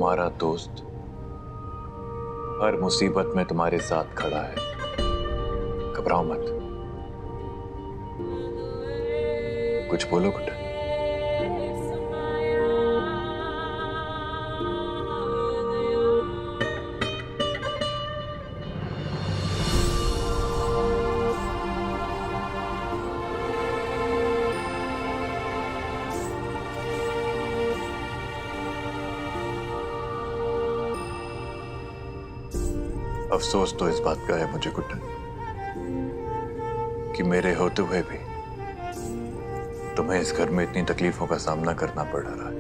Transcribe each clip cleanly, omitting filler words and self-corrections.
तुम्हारा दोस्त हर मुसीबत में तुम्हारे साथ खड़ा है। घबराओ मत। कुछ बोलो गुड्डन। अफसोस तो इस बात का है मुझे गुड्डन कि मेरे होते हुए भी तुम्हें इस घर में इतनी तकलीफों का सामना करना पड़ रहा है।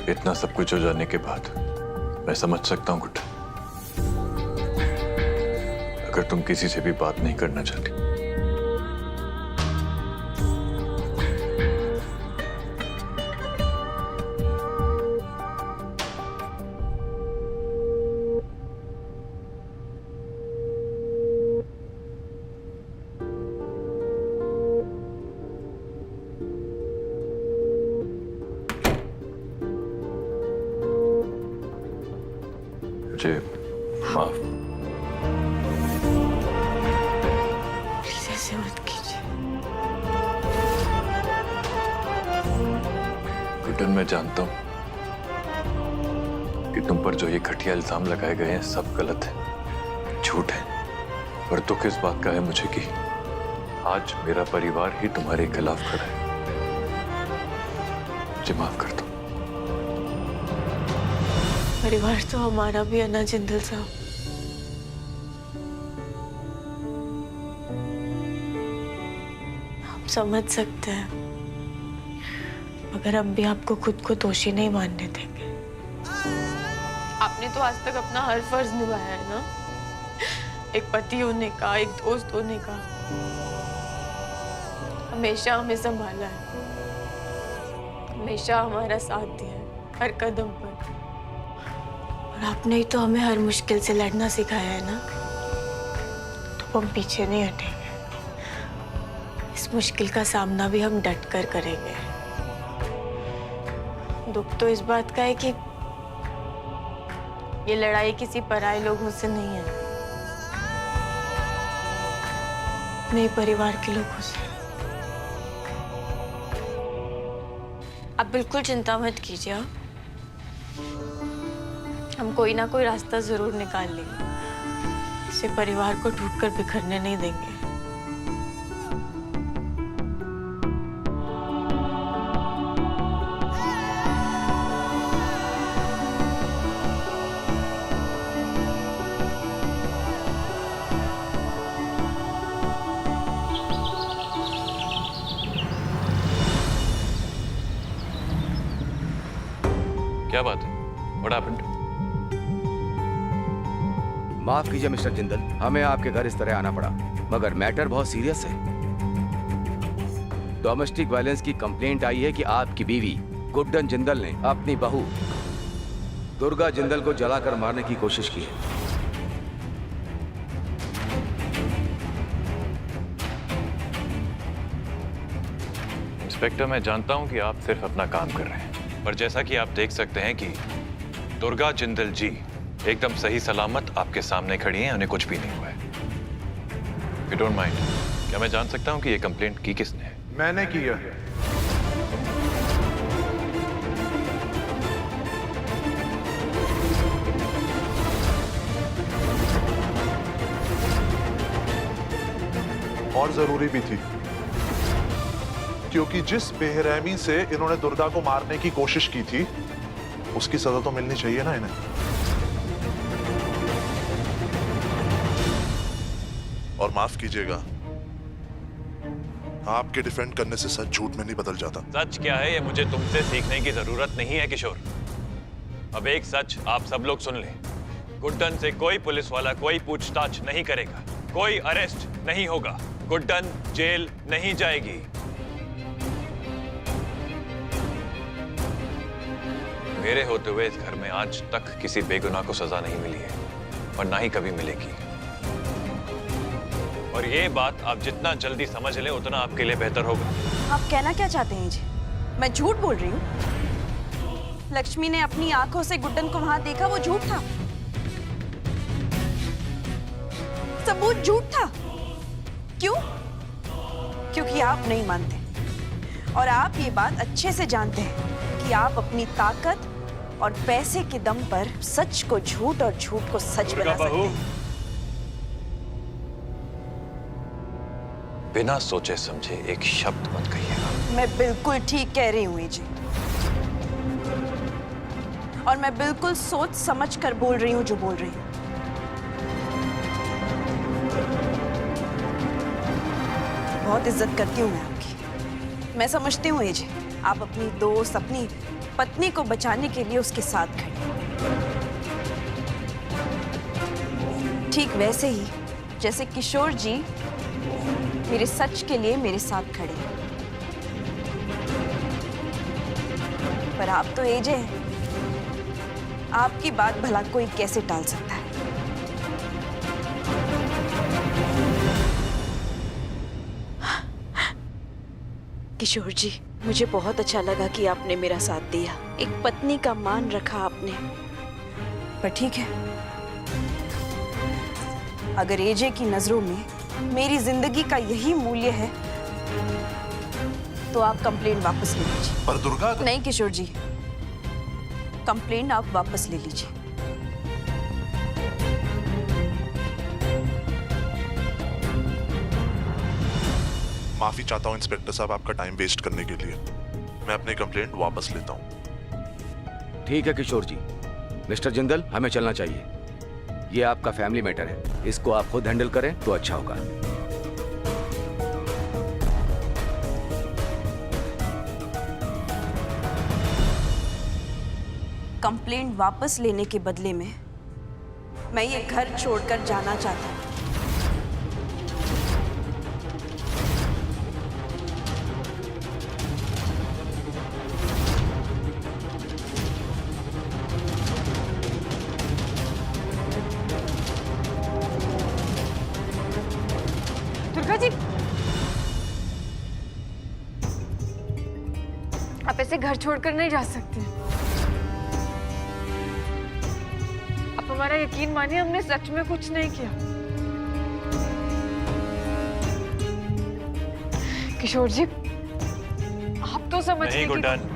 इतना सब कुछ हो जाने के बाद मैं समझ सकता हूं गुड्डन, अगर तुम किसी से भी बात नहीं करना चाहती। मुझे माफ। प्लीज ऐसे मत कीजिए। गुड्डन, मैं जानता हूं कि तुम पर जो ये घटिया इल्जाम लगाए गए हैं सब गलत है, झूठ है, पर दुख इस बात का है मुझे कि आज मेरा परिवार ही तुम्हारे खिलाफ खड़ा है। मुझे माफ कर दो। परिवार तो हमारा भी है ना जिंदल साहब। आप समझ सकते हैं, मगर हम भी आपको खुद को दोषी नहीं मानने देंगे। आपने तो आज तक अपना हर फर्ज निभाया है ना, एक पति होने का, एक दोस्त होने का। हमेशा हमें संभाला है, हमेशा हमारा साथ दिया है हर कदम पर। और आपने ही तो हमें हर मुश्किल से लड़ना सिखाया है ना, तो हम पीछे नहीं हटेंगे। इस मुश्किल का सामना भी हम डट कर करेंगे। दुख तो इस बात का है कि ये लड़ाई किसी पराये लोगों से नहीं है, अपने परिवार के लोगों से। आप बिल्कुल चिंता मत कीजिए, हम कोई ना कोई रास्ता जरूर निकाल लेंगे। इसे परिवार को टूटकर बिखरने नहीं देंगे। क्या बात है? What happened? माफ कीजिए मिस्टर जिंदल, हमें आपके घर इस तरह आना पड़ा, मगर मैटर बहुत सीरियस है। डोमेस्टिक वायलेंस की कंप्लेंट आई है कि आपकी बीवी गुड्डन जिंदल ने अपनी बहू दुर्गा जिंदल को जलाकर मारने की कोशिश की है। इंस्पेक्टर, मैं जानता हूं कि आप सिर्फ अपना काम कर रहे हैं, पर जैसा कि आप देख सकते हैं कि दुर्गा जिंदल जी एकदम सही सलामत आपके सामने खड़ी हैं, उन्हें कुछ भी नहीं हुआ है। यू डोंट माइंड, क्या मैं जान सकता हूं कि ये कंप्लेंट की किसने है? मैंने की है। और जरूरी भी थी, क्योंकि जिस बेरहमी से इन्होंने दुर्गा को मारने की कोशिश की थी, उसकी सजा तो मिलनी चाहिए ना इन्हें। और माफ कीजिएगा, आपके डिफेंड करने से सच झूठ में नहीं बदल जाता। सच क्या है ये मुझे तुमसे सीखने की जरूरत नहीं है किशोर। अब एक सच आप सब लोग सुन लें, गुड्डन से कोई पुलिस वाला कोई पूछताछ नहीं करेगा, कोई अरेस्ट नहीं होगा। गुड्डन जेल नहीं जाएगी। मेरे होते हुए इस घर में आज तक किसी बेगुनाह को सजा नहीं मिली है और ना ही कभी मिलेगी। और ये बात आप जितना जल्दी समझ लें उतना आपके लिए बेहतर होगा। आप कहना क्या चाहते हैं जी? मैं झूठ बोल रही हूँ? लक्ष्मी ने अपनी आंखों से गुड्डन को वहां देखा, वो झूठ था। सबूत झूठ था। क्यों? क्योंकि आप नहीं मानते और आप ये बात अच्छे से जानते हैं कि आप अपनी ताकत और पैसे के दम पर सच को झूठ और झूठ को सच बना सकते हैं। बिना सोचे समझे एक शब्द मत कहिएगा। मैं बिल्कुल ठीक कह रही हूँ जी, और मैं बिल्कुल सोच समझ कर बोल रही हूँ जो बोल रही हूँ। बहुत इज्जत करती हूँ मैं आपकी। मैं समझती हूँ जी, आप अपनी दोस्त, अपनी पत्नी को बचाने के लिए उसके साथ खड़े, ठीक वैसे ही जैसे किशोर जी मेरे सच के लिए मेरे साथ खड़े। पर आप तो एजे हैं, आपकी बात भला कोई कैसे टाल सकता है? किशोर जी, मुझे बहुत अच्छा लगा कि आपने मेरा साथ दिया। एक पत्नी का मान रखा आपने। पर ठीक है, अगर एजे की नजरों में मेरी जिंदगी का यही मूल्य है तो आप कंप्लेंट वापस ले लीजिए। पर दुर्गा नहीं किशोर जी, कंप्लेंट आप वापस ले लीजिए। माफी चाहता हूँ इंस्पेक्टर साहब आपका टाइम वेस्ट करने के लिए। मैं अपनी कंप्लेंट वापस लेता हूँ। ठीक है किशोर जी। मिस्टर जिंदल, हमें चलना चाहिए। ये आपका फैमिली मैटर है, इसको आप खुद हैंडल करें तो अच्छा होगा। कंप्लेंट वापस लेने के बदले में मैं ये घर छोड़कर जाना चाहता हूँ। दुर्गा जी, आप ऐसे घर छोड़कर नहीं जा सकते। आप हमारा यकीन मानिए, हमने सच में कुछ नहीं किया। किशोर जी, आप तो समझ नहीं गुड्डन,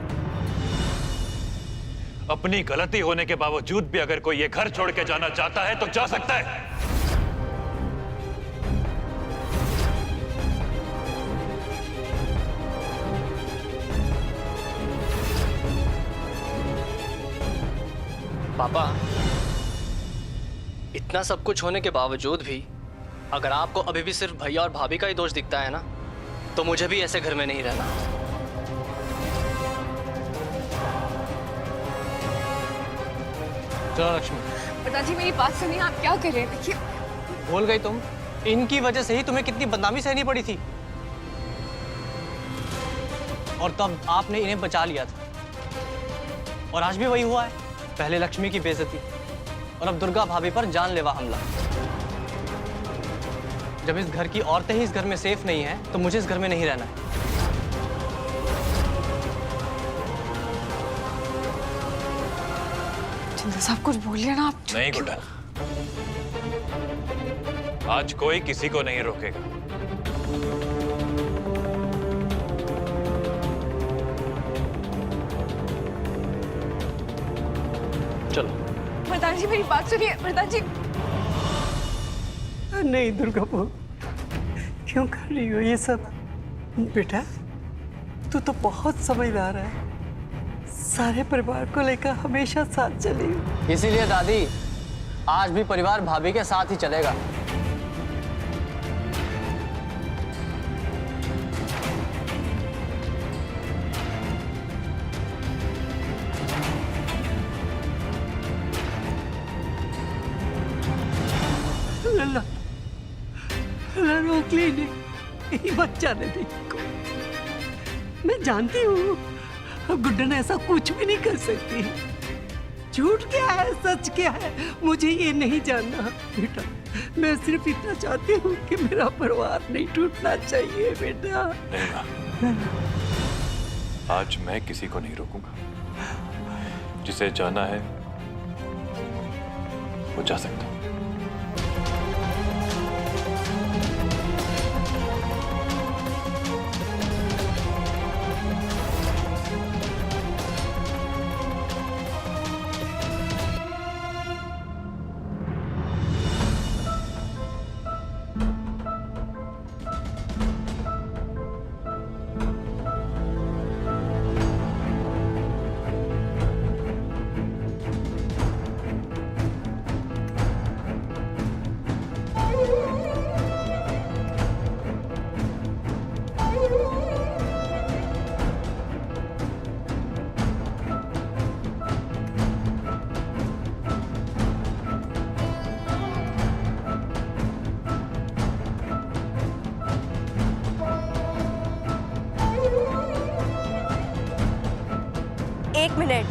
अपनी गलती होने के बावजूद भी अगर कोई ये घर छोड़ के जाना चाहता है तो जा सकता है। पापा, इतना सब कुछ होने के बावजूद भी अगर आपको अभी भी सिर्फ भैया और भाभी का ही दोष दिखता है ना, तो मुझे भी ऐसे घर में नहीं रहना। चलो लक्ष्मी। पिताजी, मेरी बात सुनिए, आप क्या कर रहे हैं? देखिए, भूल गई तुम? इनकी वजह से ही तुम्हें कितनी बदनामी सहनी पड़ी थी, और तब आपने इन्हें बचा लिया था। और आज भी वही हुआ है, पहले लक्ष्मी की बेइज्जती और अब दुर्गा भाभी पर जानलेवा हमला। जब इस घर की औरतें ही इस घर में सेफ नहीं हैं, तो मुझे इस घर में नहीं रहना है। जिंदल साहब, कुछ बोलिए ना आप। नहीं गुड्डन, आज कोई किसी को नहीं रोकेगा। चलो। पिताजी, मेरी बात सुनिए। पिताजी, नहीं दुर्गा बहू, क्यों कर रही हो ये सब? बेटा, तू तो बहुत समझदार है, सारे परिवार को लेकर हमेशा साथ चली हो। इसीलिए दादी, आज भी परिवार भाभी के साथ ही चलेगा। लल्ला, निकली नहीं, मत जाने दे इनको। मैं जानती हूँ गुड्डन ऐसा कुछ भी नहीं कर सकती। झूठ क्या है सच क्या है मुझे ये नहीं जानना बेटा। मैं सिर्फ इतना चाहती हूँ कि मेरा परिवार नहीं टूटना चाहिए बेटा। नहीं माँ, आज मैं किसी को नहीं रोकूंगा। जिसे जाना है वो जा सकता है। एक मिनट।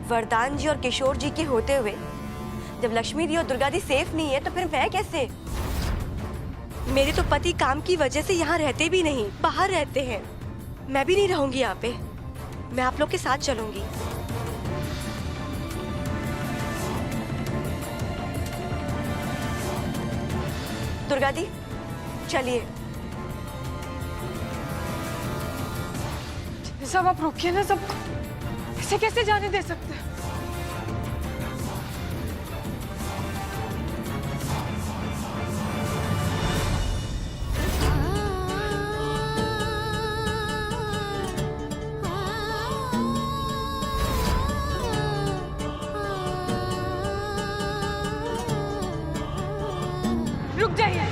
वरदान जी और किशोर जी के होते हुए जब लक्ष्मी दी और दुर्गा दी सेफ नहीं है तो फिर मैं कैसे? मेरे तो पति काम की वजह से यहाँ रहते भी नहीं, बाहर रहते हैं। मैं भी नहीं रहूंगी यहाँ पे। मैं आप लोग के साथ चलूंगी। दुर्गा दी चलिए। सब आप रोकिए ना सबको, इसे कैसे जाने दे सकते हैं? रुक जाइए।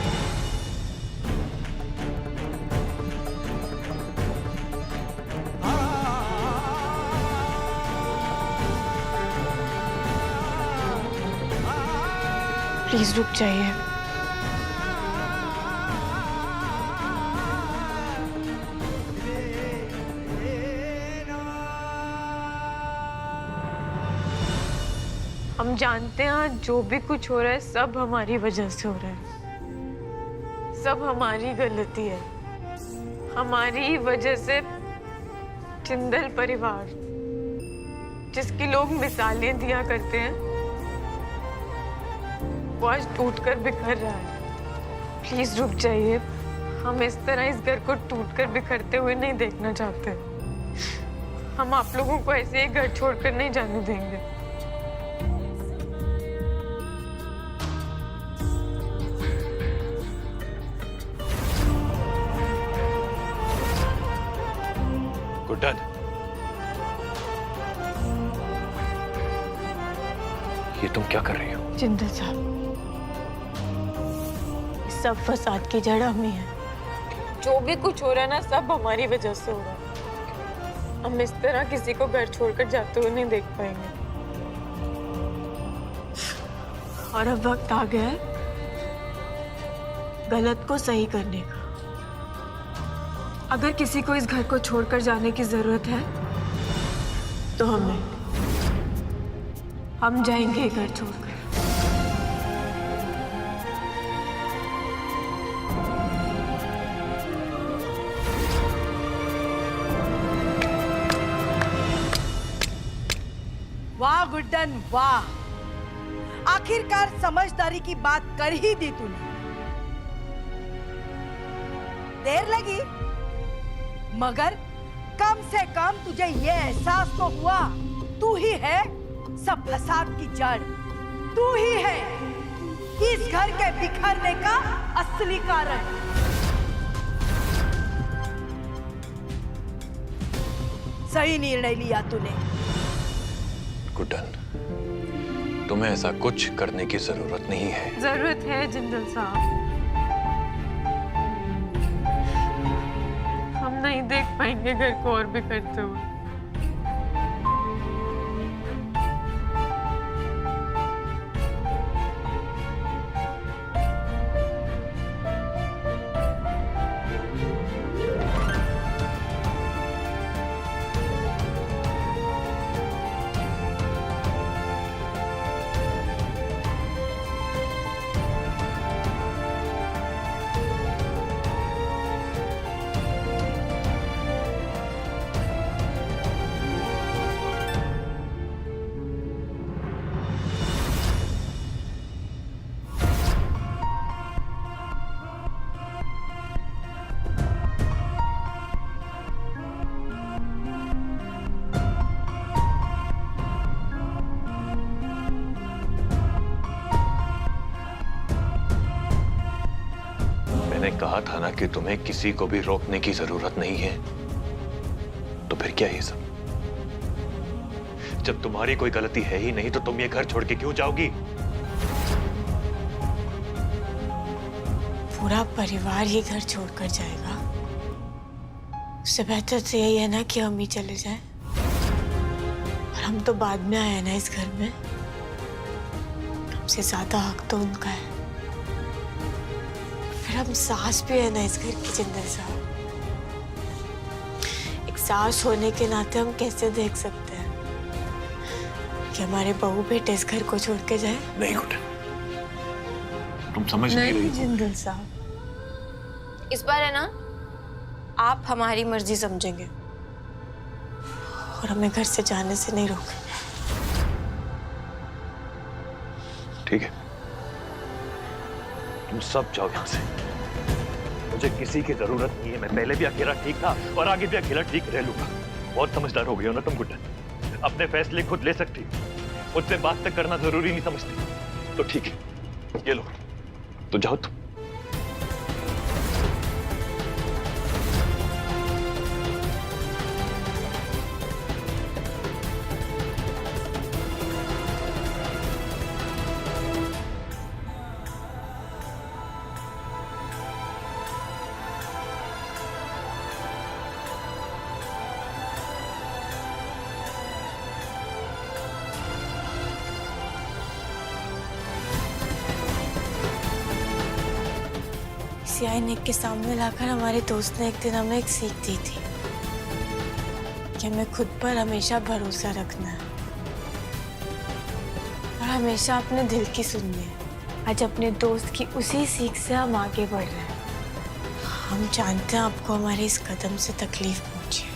प्लीज रुक जाइए। हम जानते हैं जो भी कुछ हो रहा है सब हमारी वजह से हो रहा है, सब हमारी गलती है। हमारी वजह से जिंदल परिवार, जिसकी लोग मिसालें दिया करते हैं, वो आज टूटकर बिखर रहा है। प्लीज रुक जाइए। हम इस तरह इस घर को टूटकर बिखरते हुए नहीं देखना चाहते। हम आप लोगों को ऐसे ही घर छोड़कर नहीं जाने देंगे। गुड्डन, ये तुम क्या कर रही हो? जिंदल साहब, इस सब फसाद की जड़ हम ही है। जो भी कुछ हो रहा है ना सब हमारी वजह से हो रहा है। हम इस तरह किसी को घर छोड़कर जाते हुए नहीं देख पाएंगे। और अब वक्त आ गया है गलत को सही करने का। अगर किसी को इस घर को छोड़कर जाने की जरूरत है तो हम जाएंगे घर छोड़कर। वाह गुड्डन वाह, आखिरकार समझदारी की बात कर ही दी तूने। देर लगी मगर कम से कम तुझे ये एहसास तो हुआ तू ही है सब फसाद की जड़, तू ही है इस घर के बिखरने का असली कारण। सही निर्णय लिया तूने। गुड्डन, तुम्हें ऐसा कुछ करने की जरूरत नहीं है। जरूरत है जिंदल साहब। हम नहीं देख पाएंगे घर को और भी करते हुए। मैंने कहा था ना कि तुम्हें किसी को भी रोकने की जरूरत नहीं है। तो फिर क्या ये सब? जब तुम्हारी कोई गलती है ही नहीं तो तुम ये घर छोड़ के क्यों जाओगी? पूरा परिवार ये घर छोड़कर जाएगा। उससे बेहतर तो यही है ना कि हम ही चले जाएं। और हम तो बाद में आए ना इस घर में। हमसे ज्यादा हक तो उनका है। फिर हम सास भी है ना इस घर की जिंदल साहब। एक सास होने के नाते हम कैसे देख सकते हैं कि हमारे बहू बेटे इस घर को छोड़ के जाए? नहीं गुड्डन, तुम समझ नहीं रही। जिंदल साहब, इस बार है ना आप हमारी मर्जी समझेंगे और हमें घर से जाने से नहीं रोकेंगे। ठीक है, तुम सब जाओ यहां से। मुझे किसी की जरूरत नहीं है। मैं पहले भी अकेला ठीक था और आगे भी अकेला ठीक रह लूंगा। बहुत समझदार हो गई हो ना तुम गुड्डन। अपने फैसले खुद ले सकती, मुझसे बात तक करना जरूरी नहीं समझती। तो ठीक है, ये लो, तो जाओ तुम। इसी आईने के सामने लाकर हमारे दोस्त ने एक दिन हमें एक सीख दी थी कि हमें खुद पर हमेशा भरोसा रखना है और हमेशा अपने दिल की सुननी है। आज अपने दोस्त की उसी सीख से हम आगे बढ़ रहे हैं। हम जानते हैं आपको हमारे इस कदम से तकलीफ पहुंची है,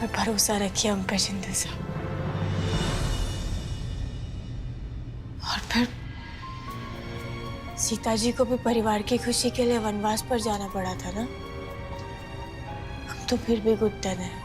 पर भरोसा रखिए हम पे जिंदल साहब। और फिर सीता जी को भी परिवार की खुशी के लिए वनवास पर जाना पड़ा था ना। हम तो फिर भी गुड्डन है।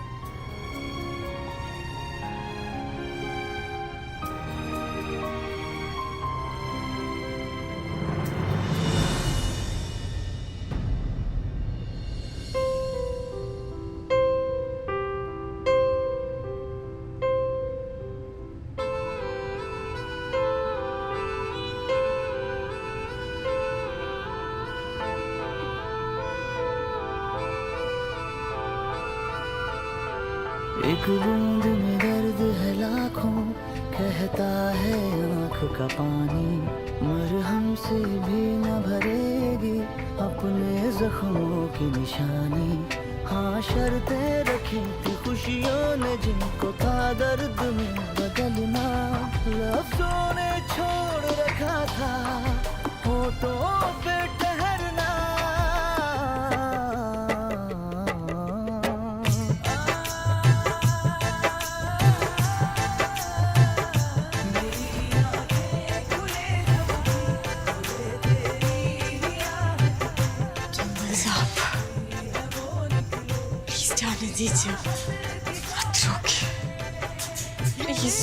एक बूंद में दर्द है लाखों, कहता है आँख का पानी, मरहम से भी न भरेगी अपने जख्मों की निशानी। हाँ शर्तें रखी थी खुशियों ने जिनको था दर्द में बदलना, लफ्जों ने छोड़ रखा था होठों पे ठहरना। जाने दीजिए, मत रोकिए प्लीज।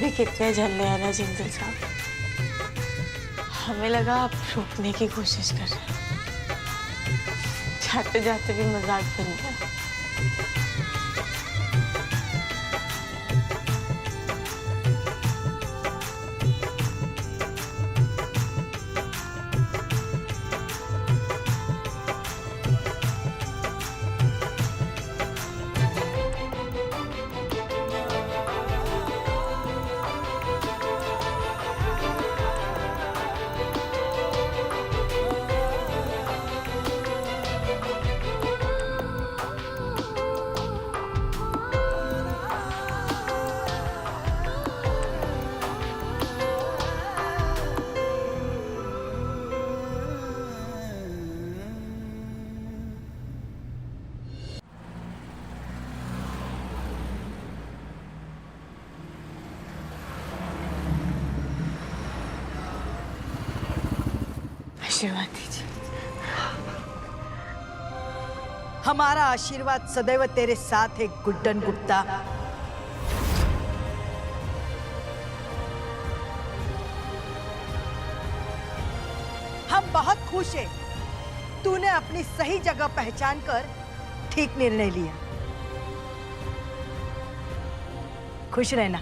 भी कितने झल्ले हैं ना जिंदल साहब। हमें लगा आप रोकने की कोशिश कर रहे हैं, जाते जाते भी मजाक बन गया। आशीर्वाद दीजिए। हमारा आशीर्वाद सदैव तेरे साथ है गुड्डन गुप्ता। हम बहुत खुश हैं। तूने अपनी सही जगह पहचान कर ठीक निर्णय लिया। खुश रहना।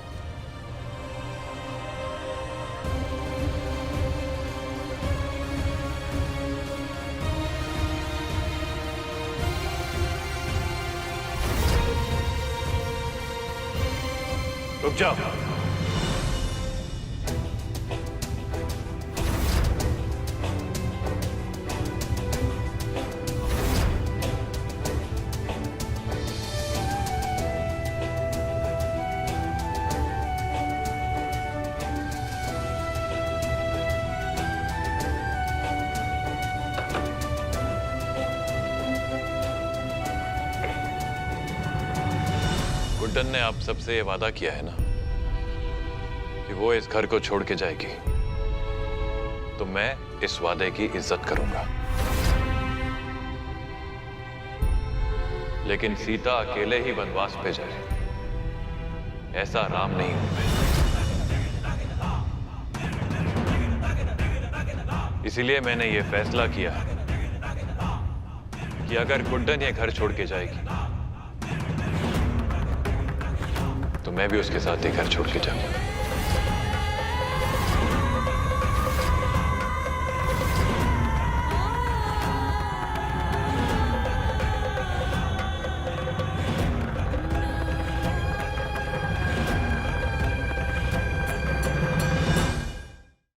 रुक जाओ। गुड्डन ने आप सबसे ये वादा किया है ना कि वो इस घर को छोड़ के जाएगी, तो मैं इस वादे की इज्जत करूंगा। लेकिन सीता अकेले ही वनवास पे जाए, ऐसा राम नहीं हूं मैं। इसीलिए मैंने ये फैसला किया है कि अगर गुड्डन ये घर छोड़ के जाएगी तो मैं भी उसके साथ ही घर छोड़ के जाऊंगा।